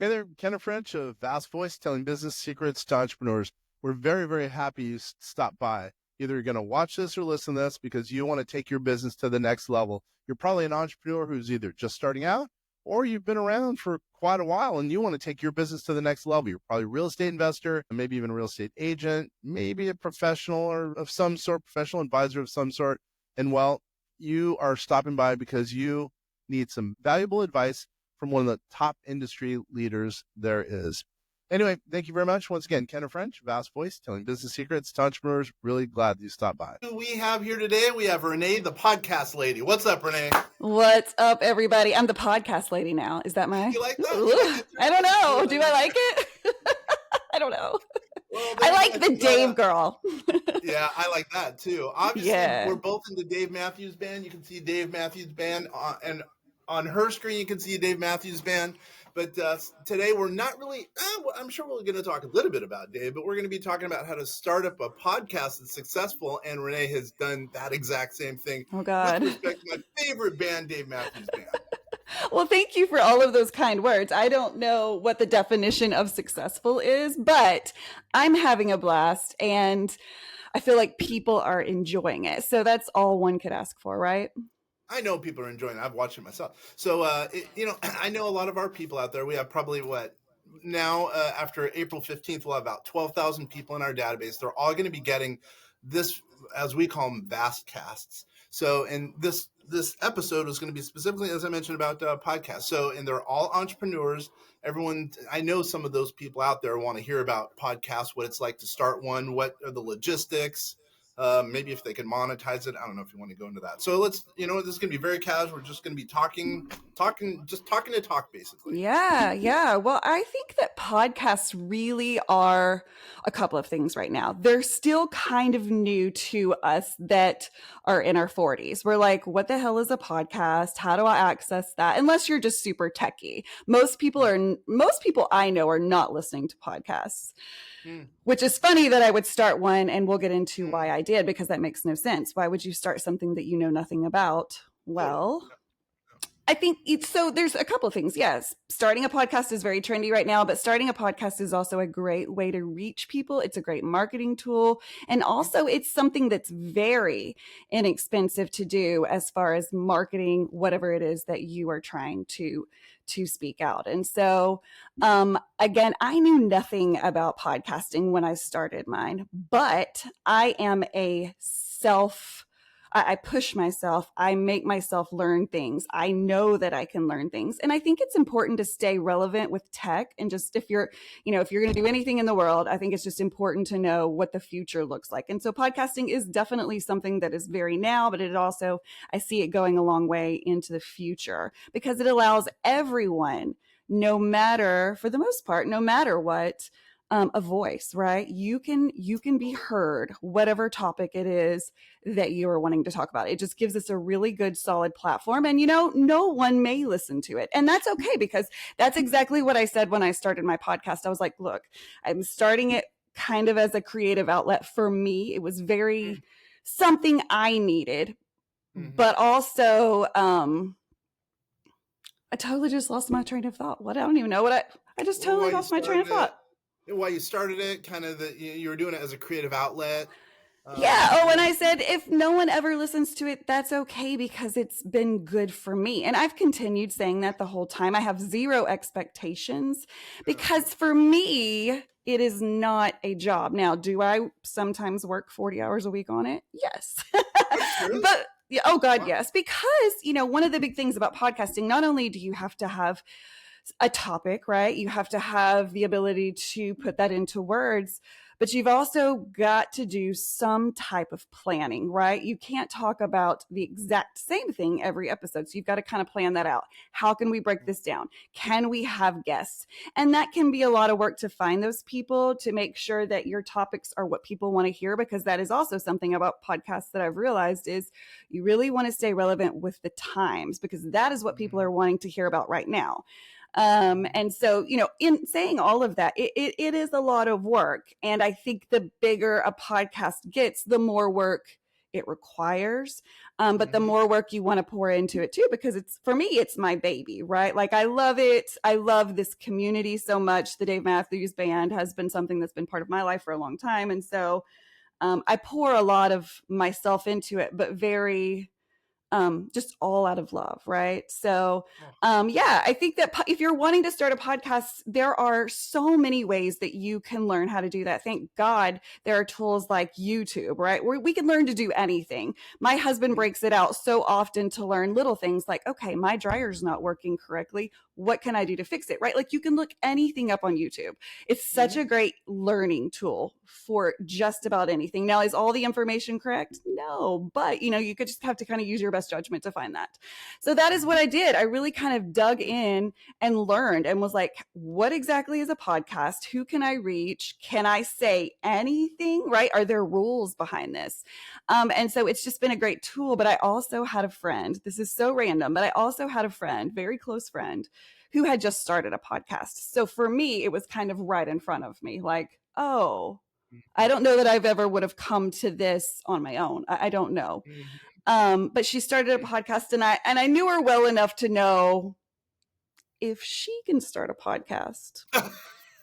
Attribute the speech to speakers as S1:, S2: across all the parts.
S1: Hey there, Ken French of Vast Voice, telling business secrets to entrepreneurs. We're very, very happy you stopped by. Either you're going to watch this or listen to this because you want to take your business to the next level. You're probably an entrepreneur who's either just starting out or you've been around for quite a while and you want to take your business to the next level. You're probably a real estate investor, maybe even a real estate agent, maybe a professional or of some sort, professional advisor of some sort. And well, you are stopping by because you need some valuable advice from one of the top industry leaders there is. Anyway, thank you very much. Once again, Ken French, Vast Voice, telling business secrets to entrepreneurs. Really glad you stopped by.
S2: Who we have here today, we have Renae, the podcast lady. What's up, Renae?
S3: What's up, everybody? I'm the podcast lady now. Is that my?
S2: You like that? You like
S3: I don't know. Do I like it? I don't know. Well, I like the Dave girl.
S2: Yeah, I like that too. Obviously, we're both in the Dave Matthews Band. You can see Dave Matthews Band and on her screen, you can see Dave Matthews Band. But today we're not really, I'm sure we're going to talk a little bit about Dave, but we're going to be talking about how to start up a podcast that's successful. And Renae has done that exact same thing.
S3: Oh, God.
S2: With respect to my favorite band, Dave Matthews Band.
S3: Well, thank you for all of those kind words. I don't know what the definition of successful is, but I'm having a blast and I feel like people are enjoying it. So that's all one could ask for, right?
S2: I know people are enjoying it. I've watched it myself. So, I know a lot of our people out there. We have probably now after April 15th, we'll have about 12,000 people in our database. They're all going to be getting this, as we call them, vast casts. So, and this episode is going to be specifically, as I mentioned, about podcasts. So, and they're all entrepreneurs. Everyone, I know some of those people out there want to hear about podcasts, what it's like to start one, what are the logistics, maybe if they can monetize it. I don't know if you want to go into that. So let's, this is going to be very casual. We're just going to be talking to talk, basically.
S3: Yeah. Well, I think that podcasts really are a couple of things right now. They're still kind of new to us that are in our 40s. We're like, what the hell is a podcast? How do I access that? Unless you're just super techie. Most people I know are not listening to podcasts. Which is funny that I would start one, and we'll get into why I did, because that makes no sense. Why would you start something that you know nothing about? Well, I think so there's a couple of things. Yes, starting a podcast is very trendy right now, but starting a podcast is also a great way to reach people. It's a great marketing tool. And also it's something that's very inexpensive to do as far as marketing whatever it is that you are trying to speak out. And so, again, I knew nothing about podcasting when I started mine, but I am I push myself. I make myself learn things. I know that I can learn things. And I think it's important to stay relevant with tech. And just if you're going to do anything in the world, I think it's just important to know what the future looks like. And so podcasting is definitely something that is very now, but it also, I see it going a long way into the future because it allows everyone, for the most part, no matter what, a voice, right? You can be heard, whatever topic it is that you are wanting to talk about. It just gives us a really good, solid platform. And, no one may listen to it. And that's okay, because that's exactly what I said when I started my podcast. I was like, look, I'm starting it kind of as a creative outlet for me. It was very something I needed, but also, I totally just lost my train of thought. I don't even know I just totally lost my train of thought.
S2: Why you started it, kind of that you were doing it as a creative outlet.
S3: And I said, if no one ever listens to it, that's okay, because it's been good for me. And I've continued saying that the whole time. I have zero expectations because for me, it is not a job. Now, do I sometimes work 40 hours a week on it? Yes. But oh God, wow. Yes. Because, one of the big things about podcasting, not only do you have to have a topic, right? You have to have the ability to put that into words, but you've also got to do some type of planning, right? You can't talk about the exact same thing every episode. So you've got to kind of plan that out. How can we break this down? Can we have guests? And that can be a lot of work to find those people, to make sure that your topics are what people want to hear, because that is also something about podcasts that I've realized is you really want to stay relevant with the times, because that is what people are wanting to hear about right now. And so, in saying all of that, it is a lot of work. And I think the bigger a podcast gets, the more work it requires. But the more work you want to pour into it too, because for me, it's my baby, right? Like I love it. I love this community so much. The Dave Matthews Band has been something that's been part of my life for a long time. And so I pour a lot of myself into it, but very just all out of love, right? So, yeah, I think that if you're wanting to start a podcast, there are so many ways that you can learn how to do that. Thank God there are tools like YouTube, right? Where we can learn to do anything. My husband breaks it out so often to learn little things like, okay, my dryer's not working correctly. What can I do to fix it, right? Like you can look anything up on YouTube. It's such a great learning tool for just about anything. Now, is all the information correct? No, but you could just have to kind of use your best judgment to find that. So that is what I did. I really kind of dug in and learned and was like, what exactly is a podcast? Who can I reach? Can I say anything, right? Are there rules behind this? And so it's just been a great tool. But I also had a friend, this is so random, but I also had a friend, very close friend, who had just started a podcast. So for me, it was kind of right in front of me, like, oh, I don't know that I've ever would have come to this on my own. I don't know. But she started a podcast and I knew her well enough to know if she can start a podcast. And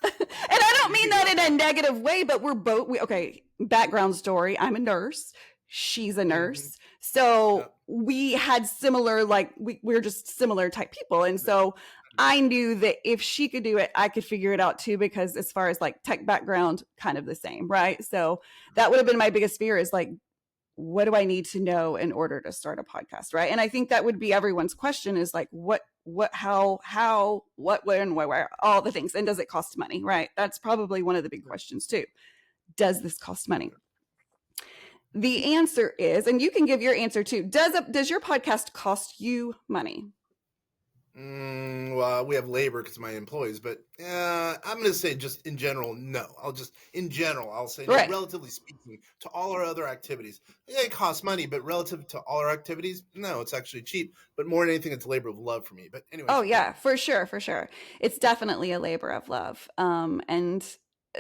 S3: I don't mean that in a negative way, but we're both, okay, background story. I'm a nurse. She's a nurse. So we had similar, like we're just similar type people. And so I knew that if she could do it, I could figure it out too, because as far as like tech background, kind of the same, right? So that would have been my biggest fear, is like, what do I need to know in order to start a podcast, right? And I think that would be everyone's question, is like, what, how, what, when, where, all the things. And does it cost money, right? That's probably one of the big questions too. Does this cost money? The answer is, and you can give your answer too, does your podcast cost you money?
S2: Well, we have labor because of my employees, but I'm going to say just in general, no. I'll say no, relatively speaking, to all our other activities. Yeah, it costs money, but relative to all our activities, no, it's actually cheap. But more than anything, it's a labor of love for me. But anyway.
S3: Oh, yeah, for sure. It's definitely a labor of love. And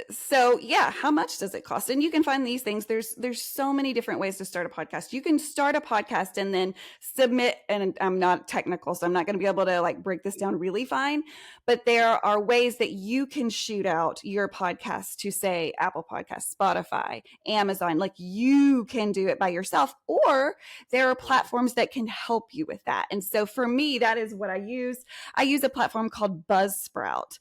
S3: so, yeah, how much does it cost? And you can find these things. There's so many different ways to start a podcast. You can start a podcast and then submit, and I'm not technical, so I'm not going to be able to like break this down really fine, but there are ways that you can shoot out your podcast to, say, Apple Podcasts, Spotify, Amazon. Like you can do it by yourself, or there are platforms that can help you with that. And so for me, that is what I use. I use a platform called Buzzsprout.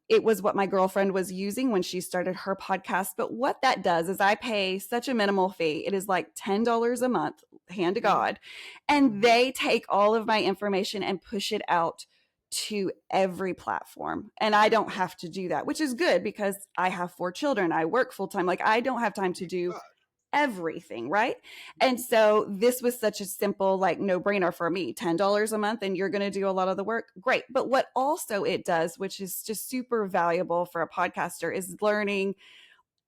S3: It was what my girlfriend was using when she started her podcast. But what that does is I pay such a minimal fee. It is like $10 a month, hand to God. And they take all of my information and push it out to every platform. And I don't have to do that, which is good because I have 4 children. I work full time. Like I don't have time to do everything, right? And so this was such a simple, like, no-brainer for me. $10 a month and you're going to do a lot of the work. Great. But what also it does, which is just super valuable for a podcaster, is learning,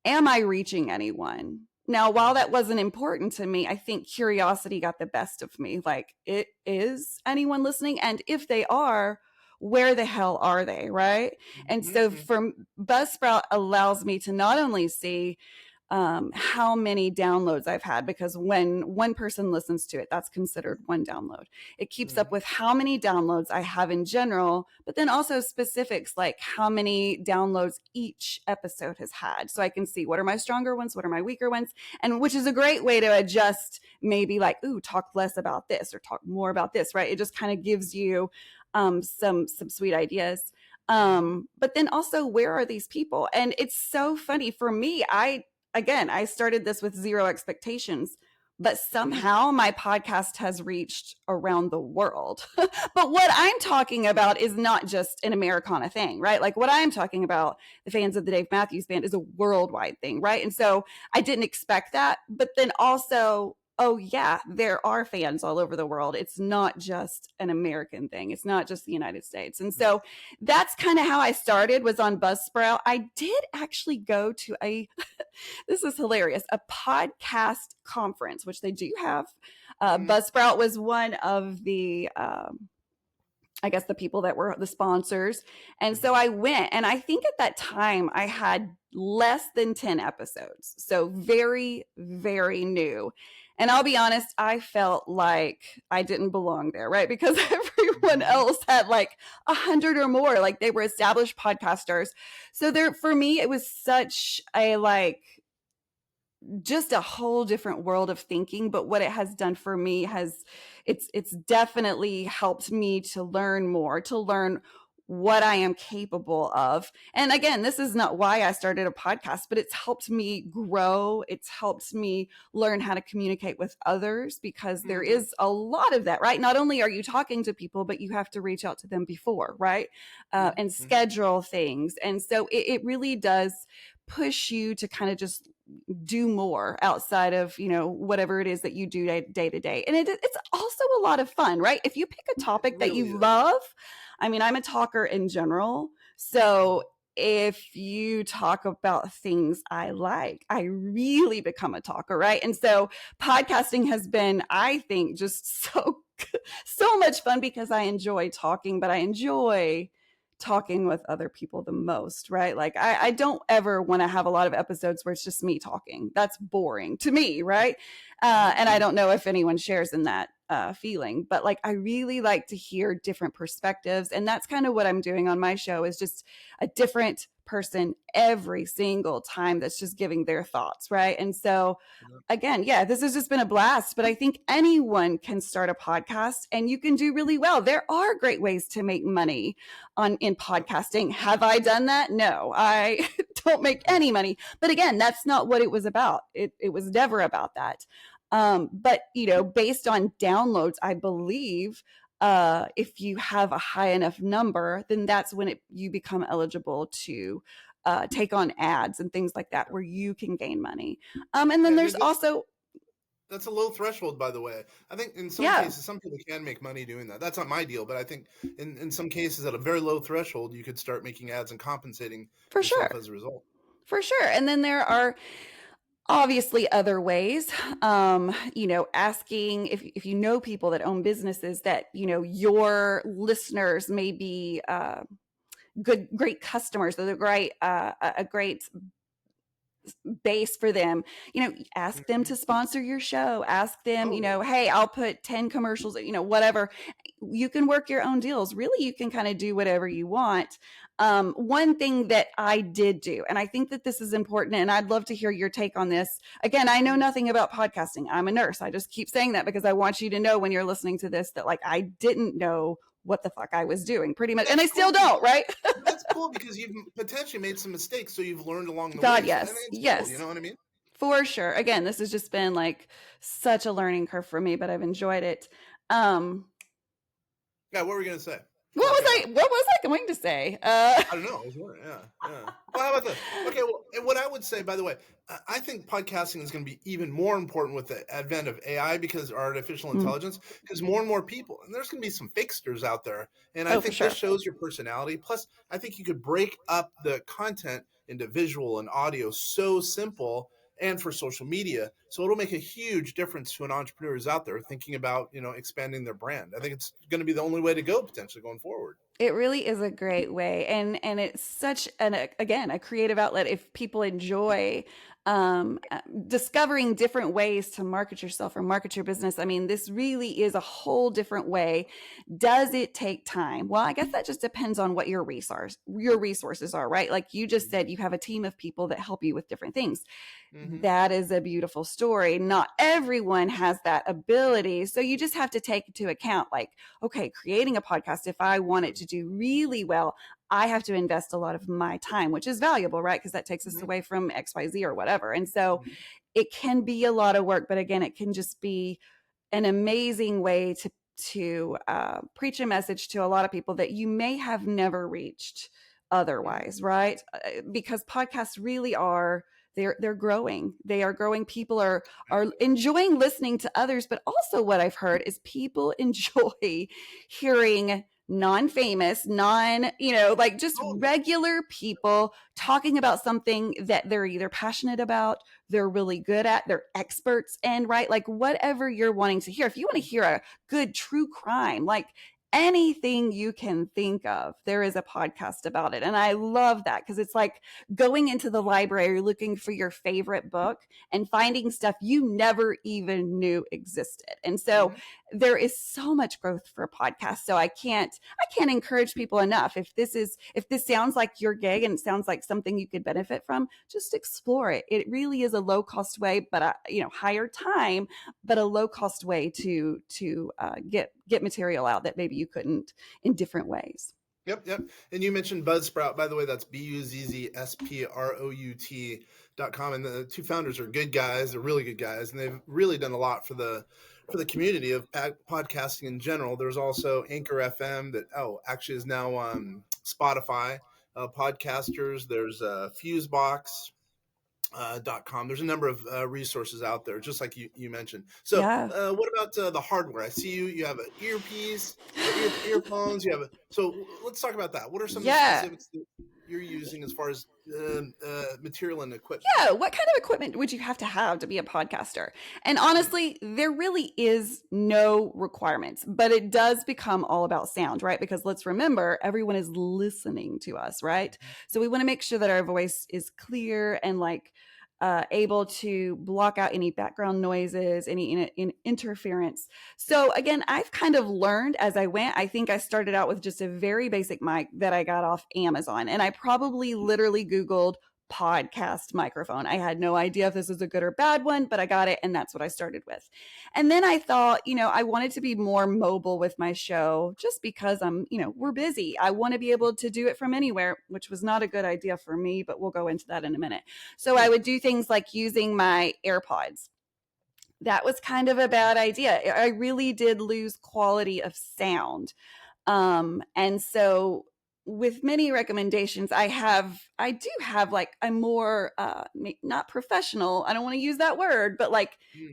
S3: am I reaching anyone? Now, while that wasn't important to me, I think curiosity got the best of me. Like, is anyone listening? And if they are, where the hell are they, right? And so Buzzsprout allows me to not only see how many downloads I've had, because when one person listens to it, that's considered one download. It keeps up with how many downloads I have in general, but then also specifics like how many downloads each episode has had. So I can see what are my stronger ones, what are my weaker ones, and which is a great way to adjust, maybe like, ooh, talk less about this or talk more about this, right? It just kind of gives you some sweet ideas. But then also, where are these people? And it's so funny for me. I started this with zero expectations, but somehow my podcast has reached around the world. But what I'm talking about is not just an Americana thing, right? Like what I'm talking about, the fans of the Dave Matthews Band, is a worldwide thing, right? And so I didn't expect that. But then also, oh yeah, there are fans all over the world. It's not just an American thing. It's not just the United States. And so that's kind of how I started, was on Buzzsprout. I did actually go to this is hilarious, a podcast conference, which they do have. Buzzsprout was one of the I guess the people that were the sponsors. And so I went, and I think at that time I had less than 10 episodes. So very, very new. And I'll be honest, I felt like I didn't belong there, right? Because everyone else had like 100 or more, like they were established podcasters. So there, for me, it was such a like, just a whole different world of thinking. But what it has done for me has, it's definitely helped me to learn more, to learn what I am capable of. And again, this is not why I started a podcast, but it's helped me grow. It's helped me learn how to communicate with others, because there is a lot of that, right? Not only are you talking to people, but you have to reach out to them before, right? And schedule things. And so it really does push you to kind of just do more outside of, you know, whatever it is that you do day to day. And it's also a lot of fun, right? If you pick a topic that you love, I mean, I'm a talker in general. So if you talk about things I like, I really become a talker, right? And so podcasting has been, I think, just so much fun, because I enjoy talking, but I enjoy talking with other people the most, right? Like I don't ever want to have a lot of episodes where it's just me talking. That's boring to me, right? And I don't know if anyone shares in that feeling, but like I really like to hear different perspectives. And that's kind of what I'm doing on my show, is just a different person every single time that's just giving their thoughts, right? And so again, yeah, this has just been a blast, but I think anyone can start a podcast and you can do really well. There are great ways to make money in podcasting. Have I done that? No, I don't make any money. But again, that's not what it was about. It was never about that. But you know, based on downloads, I believe if you have a high enough number, then that's when you become eligible to take on ads and things like that, where you can gain money. And then there's also,
S2: that's a low threshold, by the way. I think in some cases, some people can make money doing that. That's not my deal, but I think in some cases at a very low threshold, you could start making ads and compensating yourself as a result.
S3: For sure. And then there are obviously other ways, you know, asking if you know people that own businesses that, you know, your listeners may be great customers, or a great base for them, you know, ask them to sponsor your show, ask them, you know, hey, I'll put 10 commercials, you know, whatever. You can work your own deals. Really, you can kind of do whatever you want. One thing that I did do, and I think that this is important, and I'd love to hear your take on this. Again, I know nothing about podcasting. I'm a nurse. I just keep saying that because I want you to know when you're listening to this that like I didn't know what the fuck I was doing, pretty much. And I still don't, right?
S2: That's cool, because you've potentially made some mistakes, so you've learned along the way.
S3: God, yes.
S2: Cool, you know what I mean?
S3: For sure. Again, this has just been like such a learning curve for me, but I've enjoyed it.
S2: Yeah, what were we going to say?
S3: What was I going to say?
S2: I don't know. I was wondering. Yeah. Well, how about this? Okay. Well, and what I would say, by the way, I think podcasting is going to be even more important with the advent of AI, because artificial intelligence, because more and more people, and there's going to be some fakesters out there. And I think this shows your personality. Plus, I think you could break up the content into visual and audio so simple, and for social media. So it'll make a huge difference to an entrepreneur who's out there thinking about, you know, expanding their brand. I think it's going to be the only way to go potentially going forward.
S3: It really is a great way. And it's such a creative outlet. If people enjoy discovering different ways to market yourself or market your business, I mean, this really is a whole different way. Does it take time? Well, I guess that just depends on what your resources are, right? Like you just said, you have a team of people that help you with different things. That is a beautiful story. Not everyone has that ability. So you just have to take into account, like, okay, creating a podcast, if I want it to do really well, I have to invest a lot of my time, which is valuable, right? Because that takes us away from XYZ or whatever. And so it can be a lot of work, but again, it can just be an amazing way to preach a message to a lot of people that you may have never reached otherwise, right? Because podcasts really are, they're growing. They are growing. People are enjoying listening to others, but also what I've heard is people enjoy hearing non-famous, like just regular people talking about something that they're either passionate about, they're really good at, they're experts in, right? Like whatever you're wanting to hear. If you want to hear a good true crime, like anything you can think of, there is a podcast about it. And I love that because it's like going into the library looking for your favorite book and finding stuff you never even knew existed. And so there is so much growth for a podcast. So I can't encourage people enough. If this sounds like your gig and it sounds like something you could benefit from, just explore it. It really is a low cost way, but higher time, but a low cost way to get material out that maybe you couldn't in different ways.
S2: Yep. And you mentioned Buzzsprout, by the way. That's BUZZSPROUT.com. And the two founders are good guys. They're really good guys, and they've really done a lot for the community of podcasting in general. There's also Anchor FM that actually is now Spotify podcasters. There's Fusebox. .com. There's a number of resources out there, just like you mentioned. So what about the hardware? I see you have an earpiece, earphones. So let's talk about that. What are some of the specifics that you're using as far as material and equipment?
S3: Yeah, what kind of equipment would you have to be a podcaster? And honestly, there really is no requirements, but it does become all about sound, right? Because let's remember, everyone is listening to us, right? So we want to make sure that our voice is clear and able to block out any background noises, any interference. So again, I've kind of learned as I went. I think I started out with just a very basic mic that I got off Amazon, and I probably literally Googled podcast microphone. I had no idea if this was a good or bad one, but I got it, and that's what I started with. And then I thought, I wanted to be more mobile with my show just because we're busy. I want to be able to do it from anywhere, which was not a good idea for me, but we'll go into that in a minute. So I would do things like using my AirPods. That was kind of a bad idea. I really did lose quality of sound. And so with many recommendations, I do have a more, not professional, I don't want to use that word, but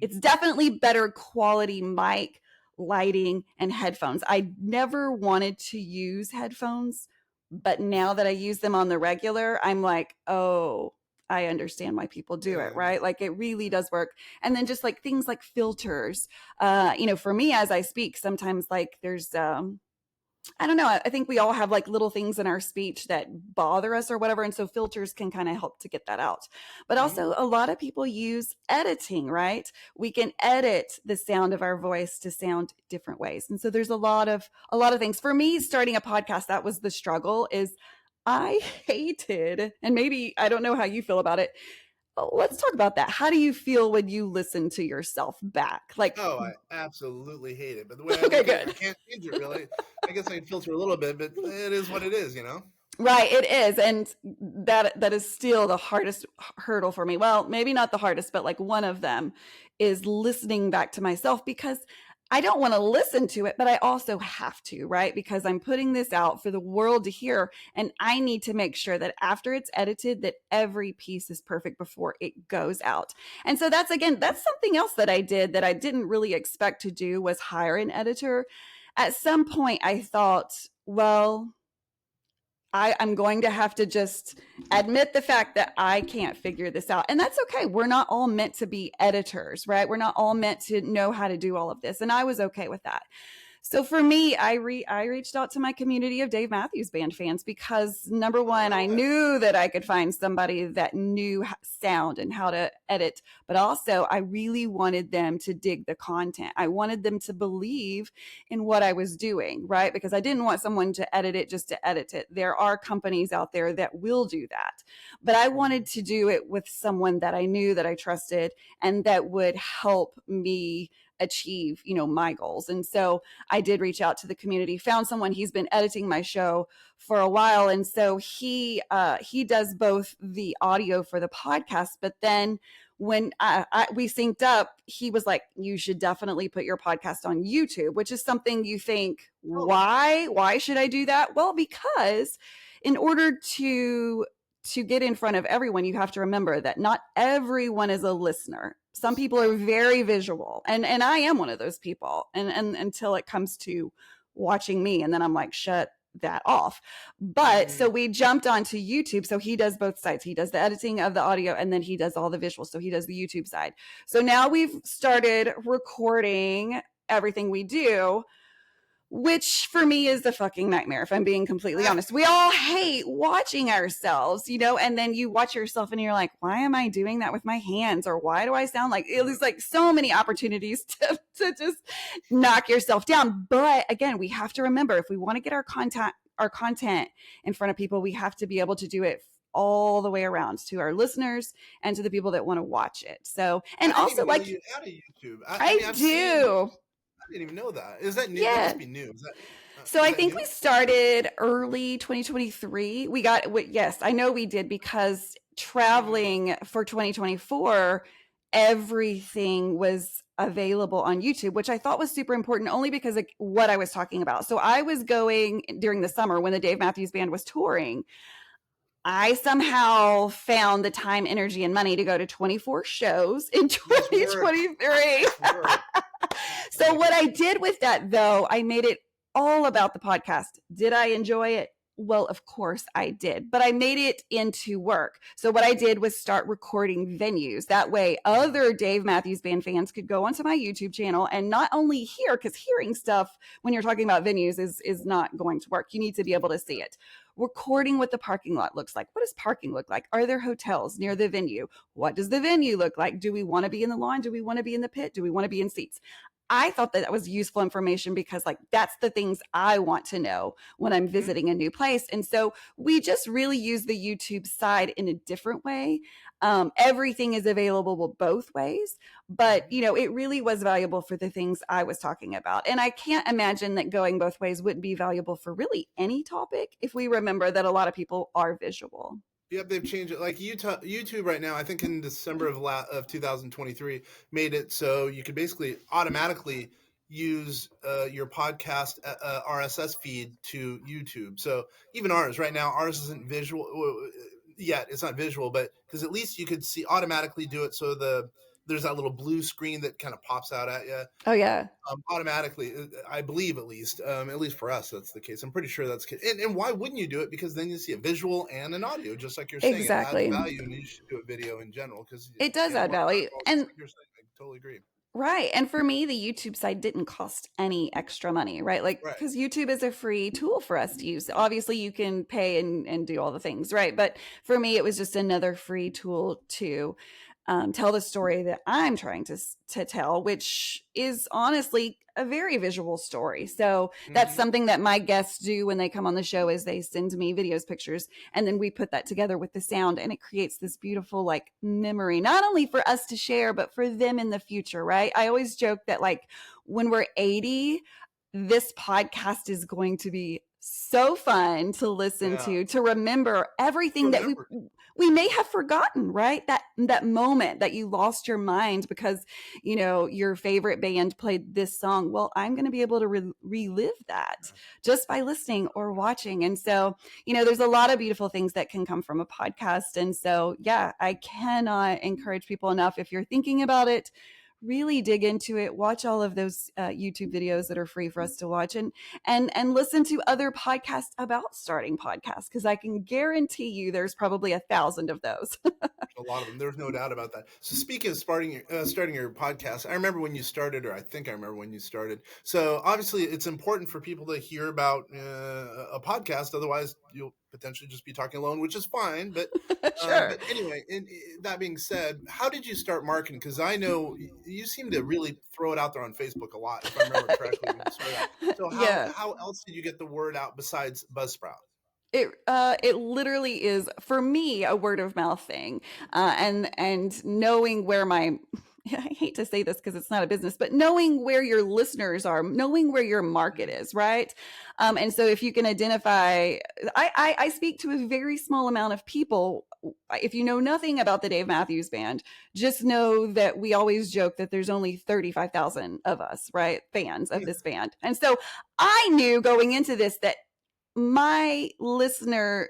S3: it's definitely better quality mic, lighting, and headphones. I never wanted to use headphones, but now that I use them on the regular, I'm like, oh, I understand why people do it, right? It really does work. And then just things like filters, for me as I speak, sometimes there's, I don't know. I think we all have little things in our speech that bother us or whatever. And so filters can kind of help to get that out. But also a lot of people use editing, right? We can edit the sound of our voice to sound different ways. And so there's a lot of things. For me, starting a podcast, that was the struggle. Is I hated, and maybe I don't know how you feel about it. Let's talk about that. How do you feel when you listen to yourself back?
S2: I absolutely hate it. But the way I can't change it really. I guess I can filter a little bit, but it is what it is,
S3: Right, it is. And that is still the hardest hurdle for me. Well, maybe not the hardest, but one of them is listening back to myself, because I don't want to listen to it, but I also have to, right? Because I'm putting this out for the world to hear, and I need to make sure that after it's edited, that every piece is perfect before it goes out. And so that's something else that I did that I didn't really expect to do, was hire an editor. At some point I thought, well, I'm going to have to just admit the fact that I can't figure this out. And that's okay. We're not all meant to be editors, right? We're not all meant to know how to do all of this. And I was okay with that. So for me, I reached out to my community of Dave Matthews Band fans because, number one, I knew that I could find somebody that knew sound and how to edit, but also I really wanted them to dig the content. I wanted them to believe in what I was doing, right? Because I didn't want someone to edit it just to edit it. There are companies out there that will do that, but I wanted to do it with someone that I knew, that I trusted, and that would help me achieve, my goals. And so I did reach out to the community, found someone. He's been editing my show for a while. And so he does both the audio for the podcast, but then when we synced up, he was like, you should definitely put your podcast on YouTube, which is something you think, why should I do that? Well, because in order to get in front of everyone, you have to remember that not everyone is a listener. Some people are very visual, and I am one of those people. And until it comes to watching me, and then I'm like, shut that off. But so we jumped onto YouTube. So he does both sides. He does the editing of the audio, and then he does all the visuals. So he does the YouTube side. So now we've started recording everything we do. which for me is the fucking nightmare, if I'm being completely honest. We all hate watching ourselves, you know, and then you watch yourself and you're like, why am I doing that with my hands? Or why do I sound like, it was like so many opportunities to just knock yourself down. But again, we have to remember, if we want to get our content in front of people, we have to be able to do it all the way around to our listeners and to the people that want to watch it. So, and
S2: I didn't
S3: also
S2: even know
S3: like,
S2: you had a YouTube. I mean,
S3: I
S2: I've seen.
S3: do.
S2: I didn't even know that. Is that new? That
S3: Yeah.
S2: must be new.
S3: So
S2: Is
S3: I
S2: that
S3: think
S2: new?
S3: we started early 2023. We got, yes, I know we did, because traveling for 2024, everything was available on YouTube, which I thought was super important, only because of what I was talking about. So I was going during the summer when the Dave Matthews Band was touring. I somehow found the time, energy, and money to go to 24 shows in 2023. So what I did with that, though, I made it all about the podcast. Did I enjoy it? Well, of course I did, but I made it into work. So what I did was start recording venues. That way other Dave Matthews Band fans could go onto my YouTube channel and not only hear, because hearing stuff when you're talking about venues is not going to work. You need to be able to see it. Recording what the parking lot looks like. What does parking look like? Are there hotels near the venue? What does the venue look like? Do we want to be in the lawn? Do we want to be in the pit? Do we want to be in seats? I thought that was useful information, because like that's the things I want to know when I'm visiting a new place. And so we just really use the YouTube side in a different way. Everything is available both ways, but you know, it really was valuable for the things I was talking about. And I can't imagine that going both ways wouldn't be valuable for really any topic, if we remember that a lot of people are visual.
S2: Yep, they've changed it. Like YouTube right now, I think in December of 2023, made it so you could basically automatically use your podcast RSS feed to YouTube. So even ours right now, ours isn't visual yet. It's not visual, but because at least you could see automatically do it. So there's that little blue screen that kind of pops out at you.
S3: Oh yeah.
S2: Automatically, I believe at least for us, that's the case. I'm pretty sure that's the case. And why wouldn't you do it? Because then you see a visual and an audio, just like you're saying.
S3: Exactly.
S2: It adds value, and you should do a video in general, because
S3: it does add value. And
S2: like you're saying, I totally agree.
S3: Right. And for me, the YouTube side didn't cost any extra money, right? Like, because YouTube is a free tool for us to use. Obviously, you can pay and do all the things, right? But for me, it was just another free tool to tell the story that I'm trying to tell, which is honestly a very visual story. So that's something that my guests do when they come on the show, is they send me videos, pictures, and then we put that together with the sound, and it creates this beautiful like memory, not only for us to share, but for them in the future, right? I always joke that like when we're 80, this podcast is going to be so fun to listen to remember everything that we may have forgotten, right? That moment that you lost your mind because, you know, your favorite band played this song. Well, I'm going to be able to relive that just by listening or watching. And so, you know, there's a lot of beautiful things that can come from a podcast. And so, yeah, I cannot encourage people enough. If you're thinking about it, really dig into it, watch all of those YouTube videos that are free for us to watch, and listen to other podcasts about starting podcasts, because I can guarantee you there's probably 1,000 of those.
S2: A lot of them. There's no doubt about that. So speaking of starting your podcast, I remember when you started, or I think I remember when you started. So obviously it's important for people to hear about a podcast. Otherwise you'll potentially just be talking alone, which is fine. But,
S3: sure.
S2: But anyway, that being said, how did you start marketing? Because I know you seem to really throw it out there on Facebook a lot, if I remember correctly. When you started out. So how else did you get the word out besides Buzzsprout?
S3: It literally is, for me, a word of mouth thing, and knowing where I hate to say this because it's not a business, but knowing where your listeners are, knowing where your market is, right? And so if you can identify, I speak to a very small amount of people. If you know nothing about the Dave Matthews Band, just know that we always joke that there's only 35,000 of us, right? Fans of this band. And so I knew going into this that my listener,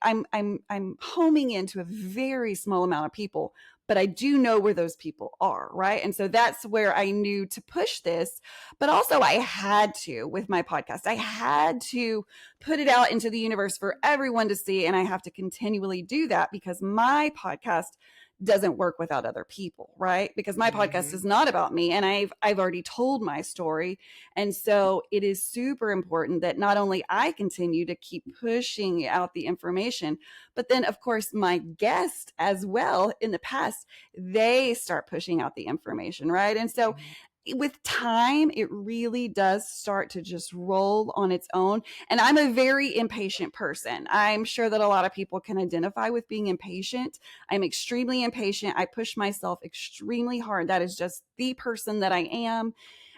S3: I'm homing into a very small amount of people, but I do know where those people are, right? And so that's where I knew to push this. But also I had to, with my podcast, I had to put it out into the universe for everyone to see. And I have to continually do that because my podcast doesn't work without other people, right? Because my podcast is not about me, and I've already told my story. And so it is super important that not only I continue to keep pushing out the information, but then of course my guest as well in the past, they start pushing out the information, right? And so with time, it really does start to just roll on its own. And I'm a very impatient person. I'm sure that a lot of people can identify with being impatient. I'm extremely impatient. I push myself extremely hard. That is just the person that I am.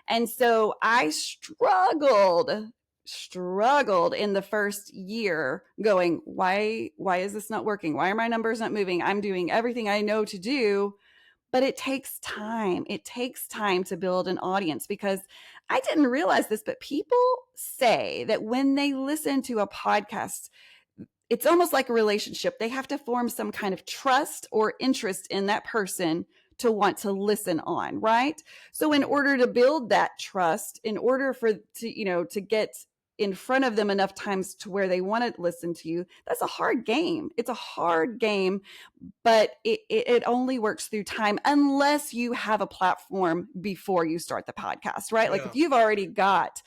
S3: And so I struggled in the first year going, why is this not working? Why are my numbers not moving? I'm doing everything I know to do. But it takes time. It takes time to build an audience, because I didn't realize this, but people say that when they listen to a podcast, it's almost like a relationship. They have to form some kind of trust or interest in that person to want to listen on, right? So in order to build that trust, in order to get in front of them enough times to where they want to listen to you, that's a hard game. It's a hard game, but it only works through time, unless you have a platform before you start the podcast, right? Like if you've already got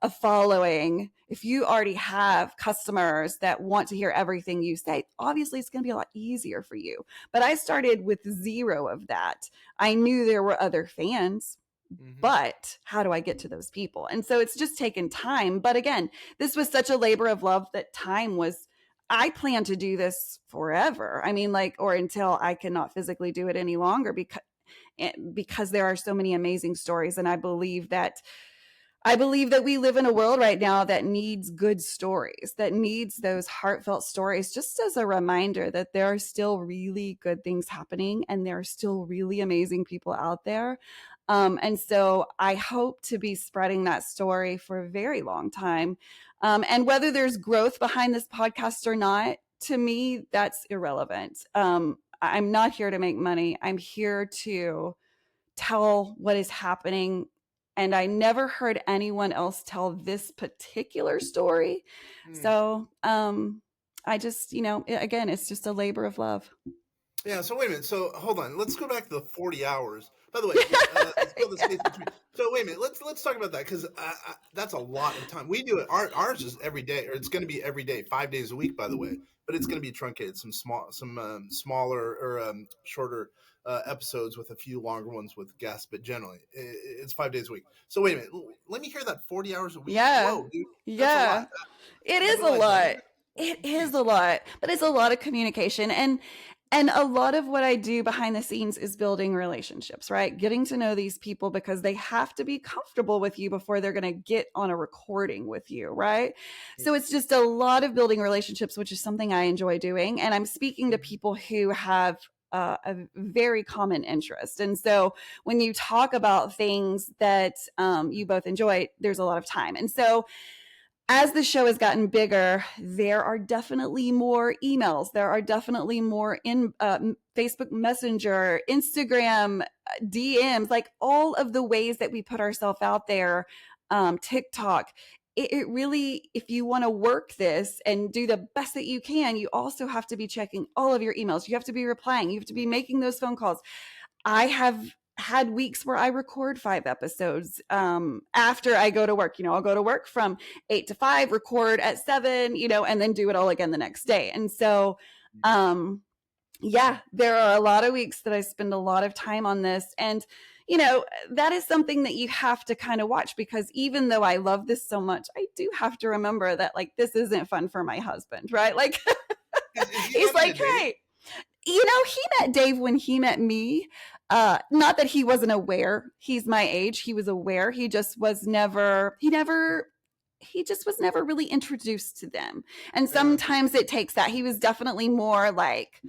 S3: a following, if you already have customers that want to hear everything you say, obviously it's going to be a lot easier for you. But I started with zero of that. I knew there were other fans, but how do I get to those people? And so it's just taken time. But again, this was such a labor of love that I plan to do this forever. I mean, or until I cannot physically do it any longer, because there are so many amazing stories. And I believe that we live in a world right now that needs good stories, that needs those heartfelt stories, just as a reminder that there are still really good things happening and there are still really amazing people out there. And so I hope to be spreading that story for a very long time. And whether there's growth behind this podcast or not, to me, that's irrelevant. I'm not here to make money. I'm here to tell what is happening. And I never heard anyone else tell this particular story. So I just, again, it's just a labor of love.
S2: Yeah. So wait a minute. So hold on. Let's go back to the 40 hours. By the way, so wait a minute. Let's talk about that, because that's a lot of time. We do it. Ours is every day, or it's going to be every day, 5 days a week, by the way. But it's going to be truncated, some smaller or shorter episodes with a few longer ones with guests. But generally, it's 5 days a week. So wait a minute. Let me hear that 40 hours a week.
S3: Yeah.
S2: Whoa, dude.
S3: Yeah. It is a lot. It is a lot, but it's a lot of communication. And a lot of what I do behind the scenes is building relationships, right? Getting to know these people, because they have to be comfortable with you before they're going to get on a recording with you, right? So it's just a lot of building relationships, which is something I enjoy doing. And I'm speaking to people who have a very common interest. And so when you talk about things that you both enjoy, there's a lot of time. And so as the show has gotten bigger, there are definitely more emails. There are definitely more in Facebook Messenger, Instagram, DMs, like all of the ways that we put ourselves out there, TikTok. It really, if you want to work this and do the best that you can, you also have to be checking all of your emails. You have to be replying. You have to be making those phone calls. I have had weeks where I record 5 episodes after I go to work. I'll go to work from 8 to 5, record at 7, and then do it all again the next day. And so, there are a lot of weeks that I spend a lot of time on this. And, that is something that you have to kind of watch, because even though I love this so much, I do have to remember that, this isn't fun for my husband, right? He's like, hey, he met Dave when he met me. Not that he wasn't aware. He's my age. He was aware. He just was never really introduced to them. And sometimes it takes that. He was definitely more like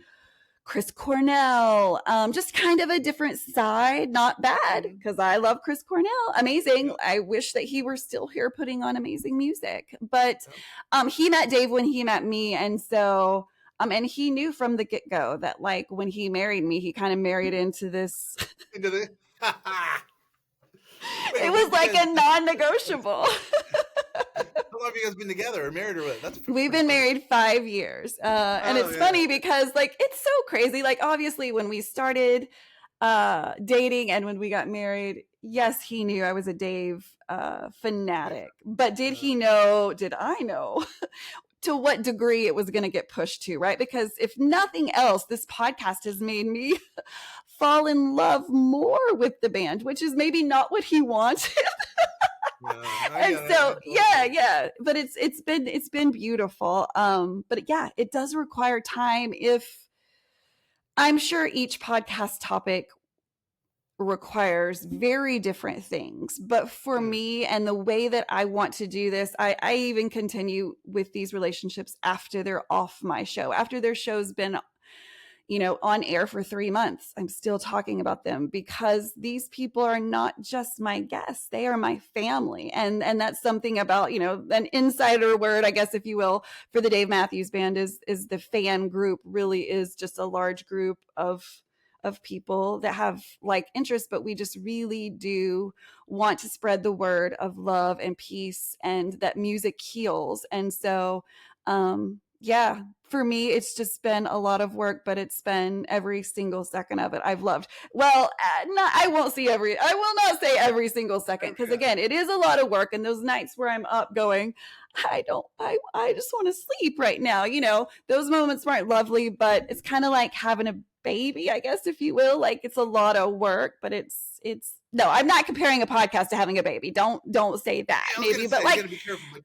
S3: Chris Cornell, just kind of a different side. Not bad, because I love Chris Cornell. Amazing. I wish that he were still here putting on amazing music. But he met Dave when he met me. And so and he knew from the get-go that when he married me, he kind of married into this. Into the it was like a non-negotiable.
S2: How long have you guys been together or married or what?
S3: We've been married 5 years. And it's funny because like, it's so crazy. Like, obviously when we started dating and when we got married, yes, he knew I was a Dave fanatic, but did I know to what degree it was going to get pushed to, right? Because if nothing else, this podcast has made me fall in love more with the band, which is maybe not what he wanted. And so but it's been beautiful. But yeah, it does require time. If I'm sure each podcast topic requires very different things, but for me and the way that I want to do this, I even continue with these relationships after they're off my show, after their show's been on air for 3 months. I'm still talking about them because these people are not just my guests, they are my family. And that's something about, an insider word, I guess, if you will, for the Dave Matthews Band is the fan group really is just a large group of people that have like interests, but we just really do want to spread the word of love and peace and that music heals. And so, for me, it's just been a lot of work, but it's been every single second of it I've loved. Well, I will not say every single second, because again, it is a lot of work. And those nights where I'm up going, I just want to sleep right now. Those moments weren't lovely, but it's kind of like having a baby, I guess, if you will. Like, it's a lot of work, but it's no, I'm not comparing a podcast to having a baby. Don't say that, maybe, but like,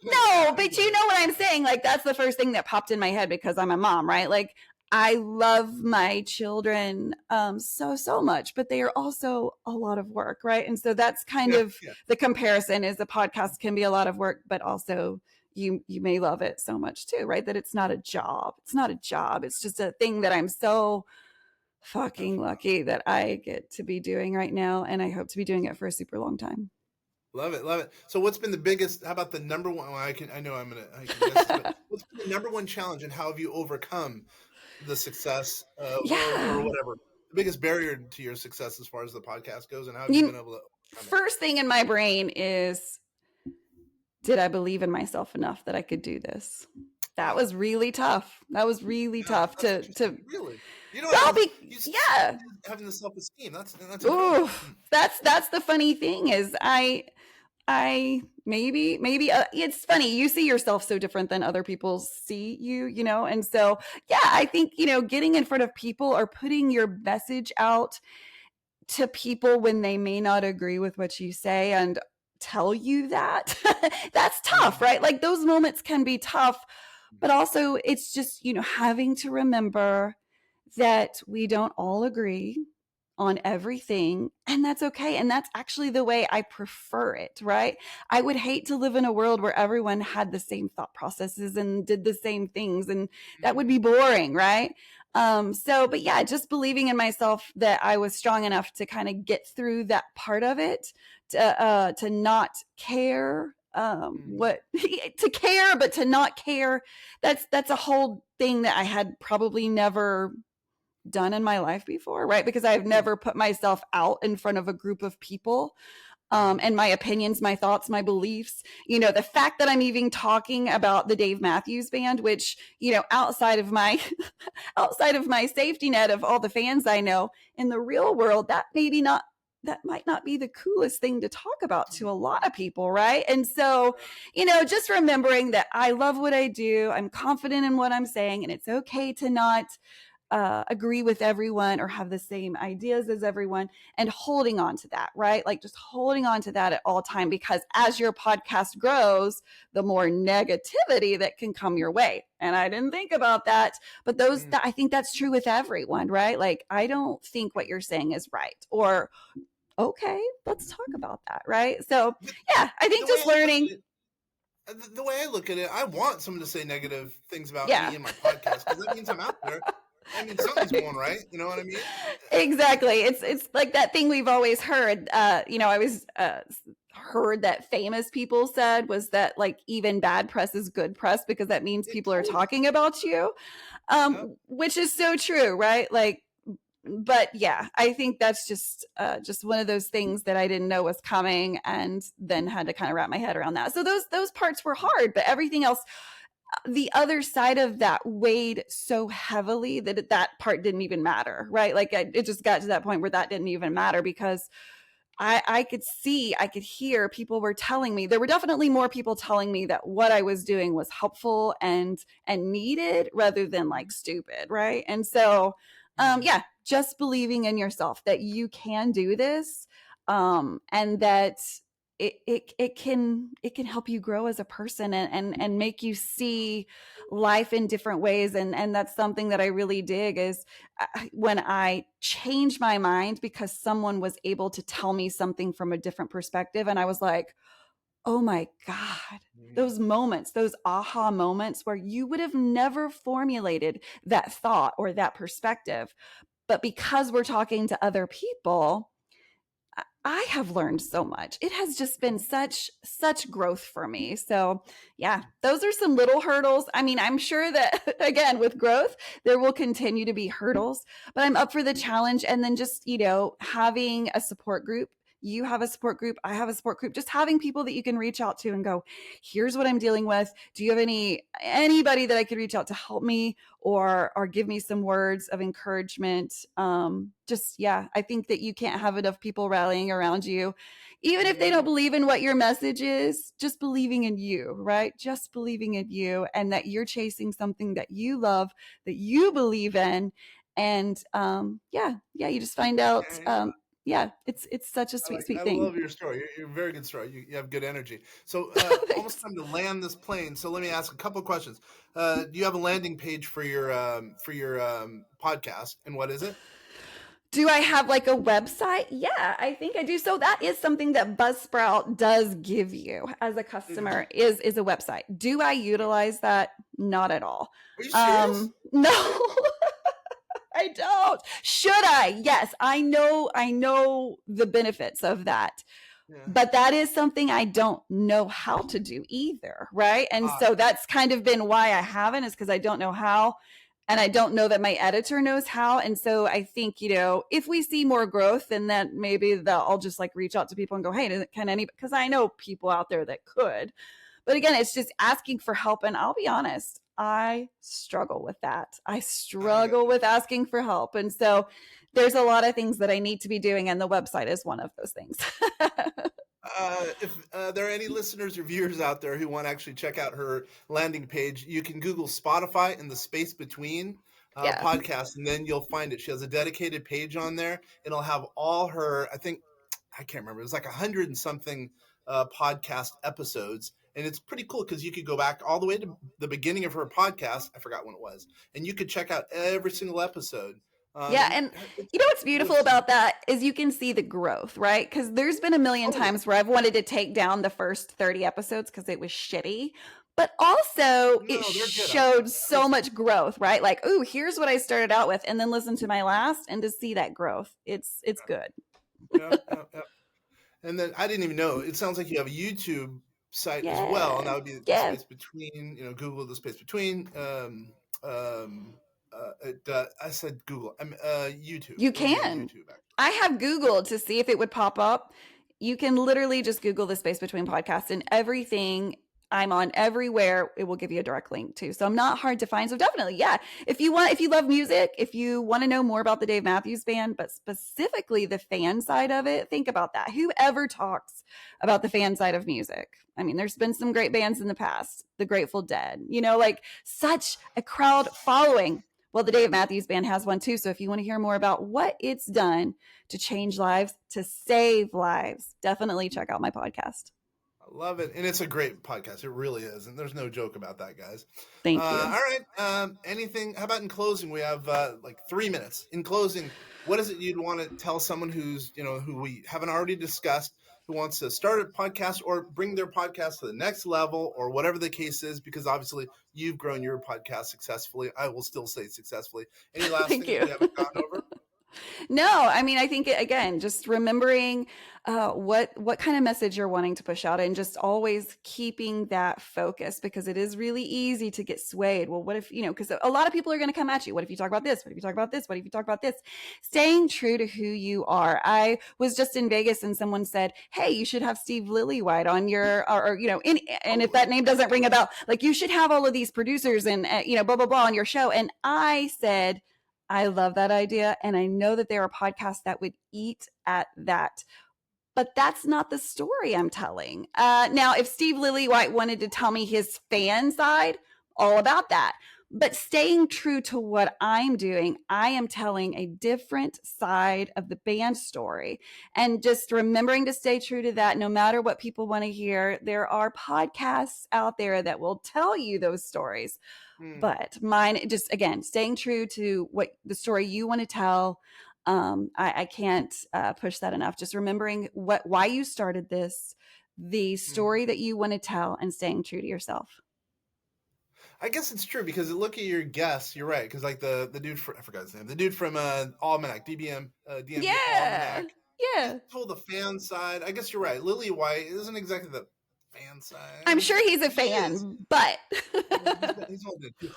S3: no, but you know what I'm saying? Like, that's the first thing that popped in my head because I'm a mom, right? Like, I love my children so much, but they are also a lot of work, right? And so that's kind of the comparison is the podcast can be a lot of work, but also you may love it so much too, right? That it's not a job. It's not a job. It's just a thing that I'm so fucking lucky that I get to be doing right now, and I hope to be doing it for a super long time.
S2: Love it. So what's been the biggest, how about the number one, I can guess this, but what's been the number one challenge and how have you overcome the success or whatever, the biggest barrier to your success as far as the podcast goes, and how have you been able to
S3: first thing in my brain is, did I believe in myself enough that I could do this? That was really tough. Tough to
S2: really. Having the self-esteem.
S3: That's the funny thing is I maybe it's funny. You see yourself so different than other people see you, and so, I think, getting in front of people or putting your message out to people when they may not agree with what you say and tell you that that's tough, right? Like, those moments can be tough, but also it's just, having to remember that we don't all agree on everything, and that's okay. And that's actually the way I prefer it, right? I would hate to live in a world where everyone had the same thought processes and did the same things, and that would be boring, right? But just believing in myself that I was strong enough to kind of get through that part of it, to not care to care, but to not care. That's a whole thing that I had probably never done in my life before, right? Because I've never put myself out in front of a group of people, and my opinions, my thoughts, my beliefs, the fact that I'm even talking about the Dave Matthews Band, which, outside of my safety net of all the fans I know in the real world, that might not be the coolest thing to talk about to a lot of people, right? And so, just remembering that I love what I do, I'm confident in what I'm saying, and it's okay to not agree with everyone or have the same ideas as everyone, and holding on to that, right? Like, just holding on to that at all time, because as your podcast grows, the more negativity that can come your way. And I didn't think about that, but I think that's true with everyone, right? Like, I don't think what you're saying is right, or okay, let's talk about that, right? So I think just learning.
S2: The way I look at it, I want someone to say negative things about me in my podcast, because that means I'm out there. I mean, something's going right. You know what I mean?
S3: Exactly. It's like that thing we've always heard. I always heard that famous people said was that, like, even bad press is good press, because that means people are talking about you, which is so true, right? Like, but yeah, I think that's just one of those things that I didn't know was coming, and then had to kind of wrap my head around that. So those parts were hard, but everything else, the other side of that weighed so heavily that that part didn't even matter, right? Like it just got to that point where that didn't even matter, because I could see, I could hear people were telling me, there were definitely more people telling me that what I was doing was helpful and needed, rather than like stupid, right? And so yeah, just believing in yourself that you can do this, and that it can help you grow as a person, and make you see life in different ways. And that's something that I really dig, is when I change my mind because someone was able to tell me something from a different perspective, and I was like, oh my God, those moments, those aha moments where you would have never formulated that thought or that perspective. But because we're talking to other people, I have learned so much. It has just been such growth for me. So, yeah, those are some little hurdles. I mean, I'm sure that again, with growth, there will continue to be hurdles, but I'm up for the challenge. And then just, having a support group. You have a support group, I have a support group, just having people that you can reach out to and go, here's what I'm dealing with. Do you have anybody that I could reach out to help me, or give me some words of encouragement? Yeah, I think that you can't have enough people rallying around you, even if they don't believe in what your message is. Just believing in you, right? Just believing in you, and that you're chasing something that you love, that you believe in. And yeah, you just find out. Yeah, it's such a sweet
S2: I
S3: thing.
S2: love your story. You're a very good story. You have good energy. So almost time to land this plane. So let me ask a couple of questions. Do you have a landing page for your podcast, and what is it?
S3: Do I have like a website? Yeah, I think I do. So that is something that Buzzsprout does give you as a customer, is a website. Do I utilize that? Not at all.
S2: Are you serious?
S3: No. I don't. Should I? Yes, I know the benefits of that. Yeah. But that is something I don't know how to do either, right? And so that's kind of been why I haven't, is because I don't know how, and I don't know that my editor knows how. And so I think, if we see more growth, then that maybe I'll just like reach out to people and go, hey, can any, because I know people out there that could. But again, it's just asking for help. And I'll be honest, I struggle with that. I struggle with asking for help. And so there's a lot of things that I need to be doing, and the website is one of those things.
S2: If there are any listeners or viewers out there who want to actually check out her landing page, you can Google Spotify in the space between podcast, and then you'll find it. She has a dedicated page on there. It'll have all her, I can't remember, it was like 100 and something podcast episodes. And it's pretty cool because you could go back all the way to the beginning of her podcast. I forgot when it was. And you could check out every single episode.
S3: And what's beautiful about that is you can see the growth, right? Because there's been a million times where I've wanted to take down the first 30 episodes because it was shitty. But also it showed so much growth, right? Like, ooh, here's what I started out with, and then listen to my last, and to see that growth. It's good.
S2: Yeah. And then I didn't even know. It sounds like you have a YouTube site as well, and that would be the space between, Google the space between. I said Google. YouTube.
S3: You can. YouTube, I have Googled to see if it would pop up. You can literally just Google the space between podcasts, and everything I'm on everywhere, it will give you a direct link to. So I'm not hard to find. So definitely, if you love music, if you want to know more about the Dave Matthews Band, but specifically the fan side of it, think about that. Whoever talks about the fan side of music? I mean, there's been some great bands in the past, the Grateful Dead, like such a crowd following. Well, the Dave Matthews Band has one too. So if you want to hear more about what it's done to change lives, to save lives, definitely check out my podcast.
S2: Love it. And it's a great podcast. It really is. And there's no joke about that, guys.
S3: Thank you.
S2: All right. Anything, how about in closing? We have like 3 minutes. In closing, what is it you'd want to tell someone who's, who we haven't already discussed, who wants to start a podcast or bring their podcast to the next level, or whatever the case is, because obviously you've grown your podcast successfully. I will still say successfully. Any last thing that we haven't gone over?
S3: No, I mean, I think again, just remembering what kind of message you're wanting to push out, and just always keeping that focus, because it is really easy to get swayed. Well, what if, because a lot of people are going to come at you. What if you talk about this? What if you talk about this? What if you talk about this? Staying true to who you are. I was just in Vegas and someone said, "Hey, you should have Steve Lillywhite on your, and if that name doesn't ring a bell, like you should have all of these producers and blah blah blah on your show." And I said, I love that idea. And I know that there are podcasts that would eat at that. But that's not the story I'm telling. Now, if Steve Lillywhite wanted to tell me his fan side, all about that. But staying true to what I'm doing, I am telling a different side of the band story. And just remembering to stay true to that, no matter what people want to hear. There are podcasts out there that will tell you those stories. But mine, just again, staying true to what the story you want to tell. I can't push that enough. Just remembering why you started this, the story that you want to tell, and staying true to yourself.
S2: I guess it's true, because look at your guests. You're right, because like the dude from, I forgot his name, the dude from Almanac, DMV
S3: Yeah,
S2: Almanac.
S3: yeah.
S2: He told the fan side. I guess you're right. Lily White isn't exactly the fan side.
S3: I'm sure he's a fan, but
S2: he's only did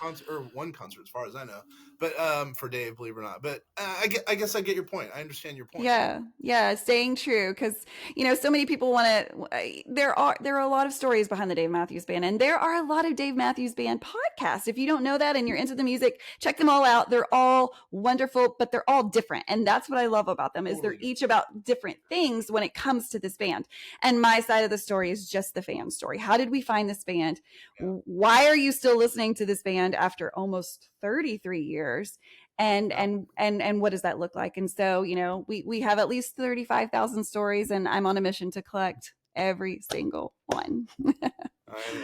S2: one concert as far as I know, but for Dave, believe it or not. But I guess I get your point. I understand your point.
S3: Yeah, staying true, because so many people want to. There are a lot of stories behind the Dave Matthews Band, and there are a lot of Dave Matthews Band podcasts. If you don't know that and you're into the music, check them all out. They're all wonderful, but they're all different, and that's what I love about them. Is they're each about different things when it comes to this band. And my side of the story is just the fan story. How did we find this band? Yeah. Why are you still listening to this band after almost 33 years? And what does that look like? And so, we have at least 35,000 stories, and I'm on a mission to collect every single one.
S2: I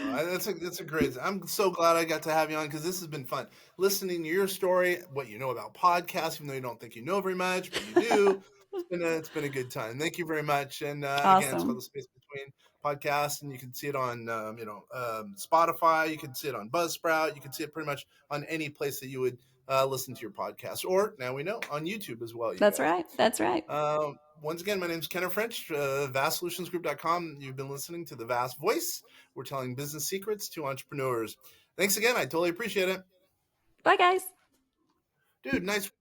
S2: know. That's a great. I'm so glad I got to have you on, because this has been fun listening to your story, what you know about podcasts, even though you don't think you know very much, but you do. It's been a good time. Thank you very much. And
S3: awesome.
S2: Again, it's called The Space Between Podcasts, and you can see it on Spotify. You can see it on Buzzsprout. You can see it pretty much on any place that you would listen to your podcast, or now we know on YouTube as well.
S3: That's right.
S2: Once again, my name is Kenner French, vastsolutionsgroup.com. You've been listening to The Vast Voice. We're telling business secrets to entrepreneurs. Thanks again. I totally appreciate it.
S3: Bye, guys.
S2: Dude, nice